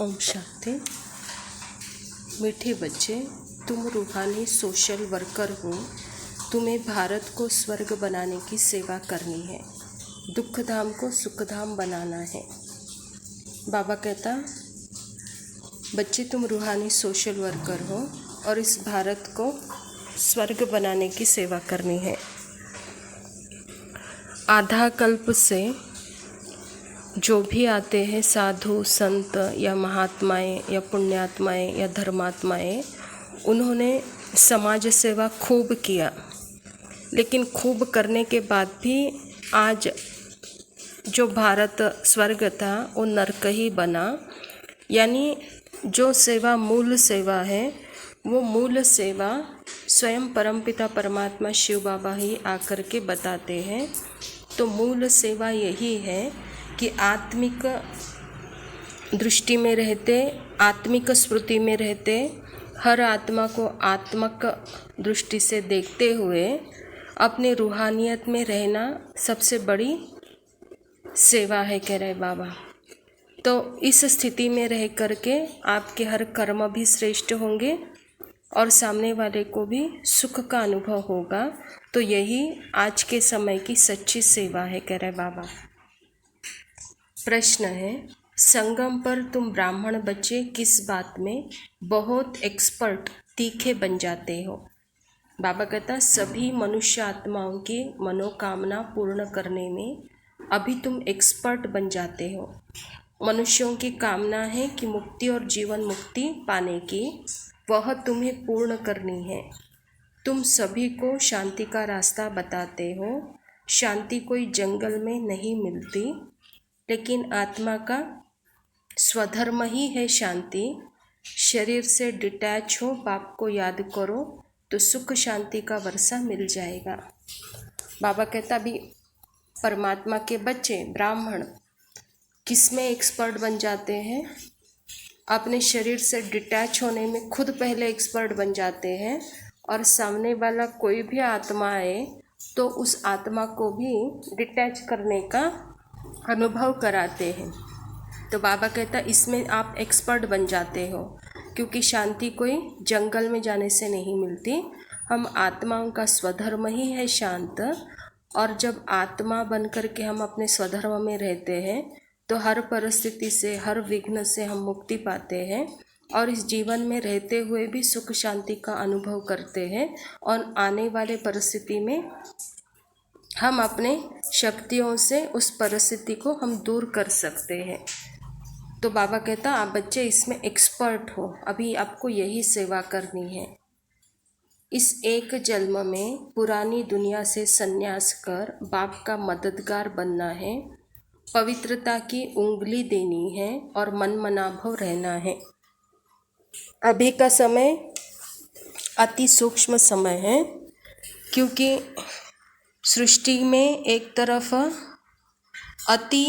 ओम शांति। मीठे बच्चे, तुम रूहानी सोशल वर्कर हो। तुम्हें भारत को स्वर्ग बनाने की सेवा करनी है, दुख धाम को सुख धाम बनाना है। बाबा कहता, बच्चे तुम रूहानी सोशल वर्कर हो और इस भारत को स्वर्ग बनाने की सेवा करनी है। आधा कल्प से जो भी आते हैं साधु संत या महात्माएं या पुण्यात्माएं या धर्मात्माएं, उन्होंने समाज सेवा खूब किया, लेकिन खूब करने के बाद भी आज जो भारत स्वर्ग था वो नरक ही बना। यानी जो सेवा मूल सेवा है, वो मूल सेवा स्वयं परमपिता परमात्मा शिव बाबा ही आकर के बताते हैं। तो मूल सेवा यही है कि आत्मिक दृष्टि में रहते, आत्मिक स्मृति में रहते, हर आत्मा को आत्मक दृष्टि से देखते हुए अपने रूहानियत में रहना सबसे बड़ी सेवा है, कह रहे बाबा। तो इस स्थिति में रह करके आपके हर कर्म भी श्रेष्ठ होंगे और सामने वाले को भी सुख का अनुभव होगा। तो यही आज के समय की सच्ची सेवा है, कह रहे बाबा। प्रश्न है, संगम पर तुम ब्राह्मण बच्चे किस बात में बहुत एक्सपर्ट तीखे बन जाते हो? बाबा कहता, सभी मनुष्य आत्माओं की मनोकामना पूर्ण करने में अभी तुम एक्सपर्ट बन जाते हो। मनुष्यों की कामना है कि मुक्ति और जीवन मुक्ति पाने की, वह तुम्हें पूर्ण करनी है। तुम सभी को शांति का रास्ता बताते हो। शांति कोई जंगल में नहीं मिलती, लेकिन आत्मा का स्वधर्म ही है शांति। शरीर से डिटैच हो, बाप को याद करो तो सुख शांति का वर्षा मिल जाएगा। बाबा कहता, अभी परमात्मा के बच्चे ब्राह्मण किस में एक्सपर्ट बन जाते हैं? अपने शरीर से डिटैच होने में खुद पहले एक्सपर्ट बन जाते हैं, और सामने वाला कोई भी आत्मा आए तो उस आत्मा को भी डिटैच करने का अनुभव कराते हैं। तो बाबा कहता, इसमें आप एक्सपर्ट बन जाते हो, क्योंकि शांति कोई जंगल में जाने से नहीं मिलती। हम आत्माओं का स्वधर्म ही है शांत, और जब आत्मा बन कर के हम अपने स्वधर्म में रहते हैं तो हर परिस्थिति से, हर विघ्न से हम मुक्ति पाते हैं, और इस जीवन में रहते हुए भी सुख शांति का अनुभव करते हैं, और आने वाले परिस्थिति में हम अपने शक्तियों से उस परिस्थिति को हम दूर कर सकते हैं। तो बाबा कहता, आप बच्चे इसमें एक्सपर्ट हो, अभी आपको यही सेवा करनी है। इस एक जन्म में पुरानी दुनिया से संन्यास कर बाप का मददगार बनना है, पवित्रता की उंगली देनी है और मन मनाभव रहना है। अभी का समय अति सूक्ष्म समय है, क्योंकि सृष्टि में एक तरफ अति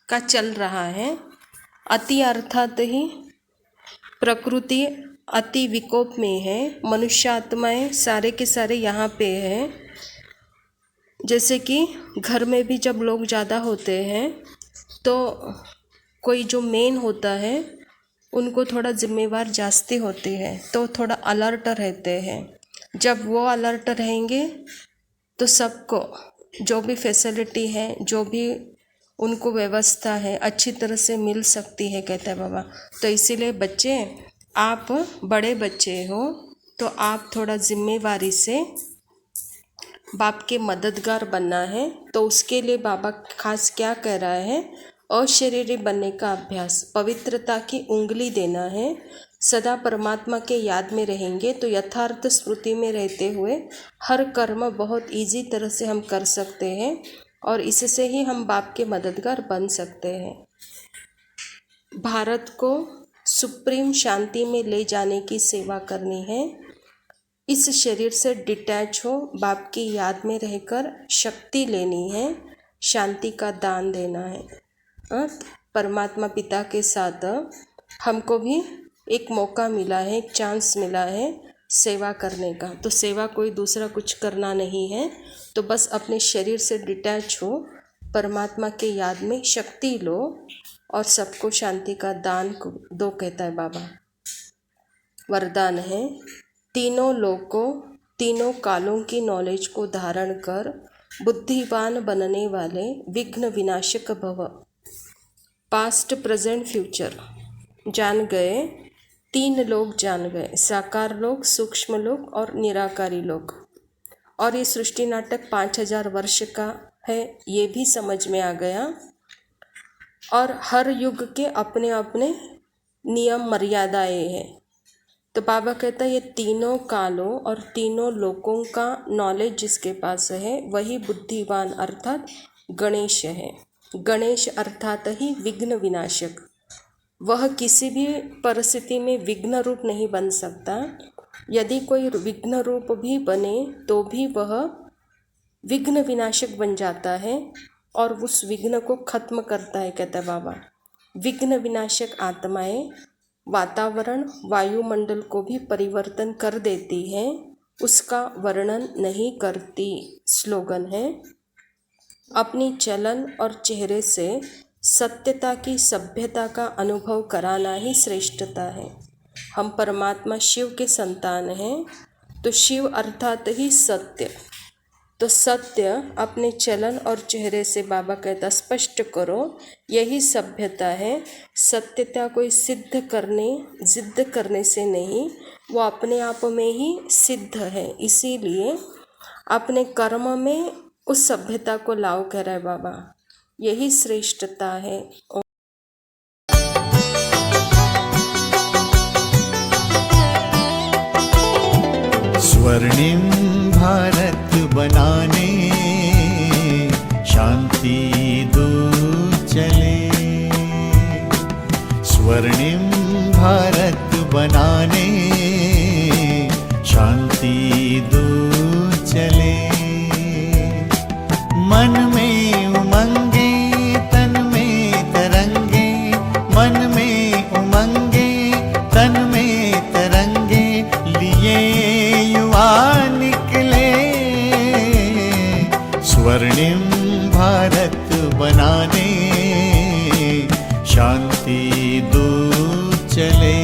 का चल रहा है। अति अर्थात ही प्रकृति अति विकोप में है। मनुष्य आत्माएं सारे के सारे यहाँ पे हैं। जैसे कि घर में भी जब लोग ज़्यादा होते हैं तो कोई जो मेन होता है उनको थोड़ा जिम्मेवार जास्ती होती है, तो थोड़ा अलर्ट रहते हैं। जब वो अलर्ट रहेंगे तो सबको जो भी फैसिलिटी है, जो भी उनको व्यवस्था है, अच्छी तरह से मिल सकती है, कहता है बाबा। तो इसीलिए बच्चे, आप बड़े बच्चे हो तो आप थोड़ा जिम्मेवारी से बाप के मददगार बनना है। तो उसके लिए बाबा खास क्या कह रहा है? अशरीरी बनने का अभ्यास, पवित्रता की उंगली देना है। सदा परमात्मा के याद में रहेंगे तो यथार्थ स्मृति में रहते हुए हर कर्म बहुत इजी तरह से हम कर सकते हैं, और इससे ही हम बाप के मददगार बन सकते हैं। भारत को सुप्रीम शांति में ले जाने की सेवा करनी है। इस शरीर से डिटैच हो, बाप की याद में रहकर शक्ति लेनी है, शांति का दान देना है। परमात्मा पिता के साथ हमको भी एक मौका मिला है, एक चांस मिला है सेवा करने का। तो सेवा कोई दूसरा कुछ करना नहीं है, तो बस अपने शरीर से डिटैच हो, परमात्मा के याद में शक्ति लो और सबको शांति का दान दो, कहता है बाबा। वरदान है, तीनों लोकों तीनों कालों की नॉलेज को धारण कर बुद्धिवान बनने वाले विघ्न विनाशक भव। पास्ट प्रेजेंट फ्यूचर जान गए, 3 लोग जान गए, साकार लोक, सूक्ष्म लोक और निराकारी लोक। और ये सृष्टि नाटक 5000 वर्ष का है, ये भी समझ में आ गया। और हर युग के अपने अपने नियम मर्यादाएं हैं। तो बाबा कहता है ये तीनों कालों और तीनों लोकों का नॉलेज जिसके पास है वही बुद्धिवान अर्थात गणेश है। गणेश अर्थात ही विघ्न विनाशक। वह किसी भी परिस्थिति में विघ्न रूप नहीं बन सकता। यदि कोई विघ्न रूप भी बने तो भी वह विघ्न विनाशक बन जाता है और उस विघ्न को खत्म करता है, कहता है बाबा। विघ्न विनाशक आत्माएं वातावरण वायुमंडल को भी परिवर्तन कर देती है, उसका वर्णन नहीं करती। स्लोगन है, अपनी चलन और चेहरे से सत्यता की सभ्यता का अनुभव कराना ही श्रेष्ठता है। हम परमात्मा शिव के संतान हैं, तो शिव अर्थात ही सत्य। तो सत्य अपने चलन और चेहरे से बाबा कहता स्पष्ट करो, यही सभ्यता है। सत्यता कोई सिद्ध करने जिद्द करने से नहीं, वो अपने आप में ही सिद्ध है। इसीलिए अपने कर्म में उस सभ्यता को लाओ, कह रहा है बाबा, यही श्रेष्ठता है। स्वर्णिम भारत बनाने शांति दूत चले। स्वर्णिम भारत बनाने शांति दूत चले। मन में उमंगे तन में तरंगे, मन में उमंगे तन में तरंगे, लिए युवा निकले। स्वर्णिम भारत बनाने शांति दूत चले।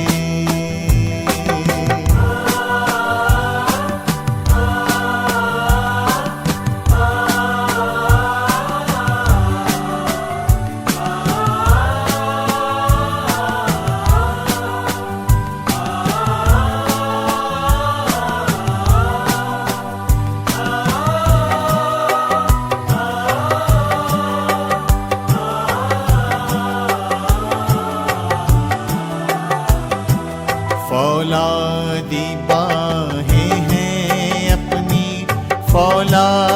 फौलादी बाहें हैं अपनी, फौलाद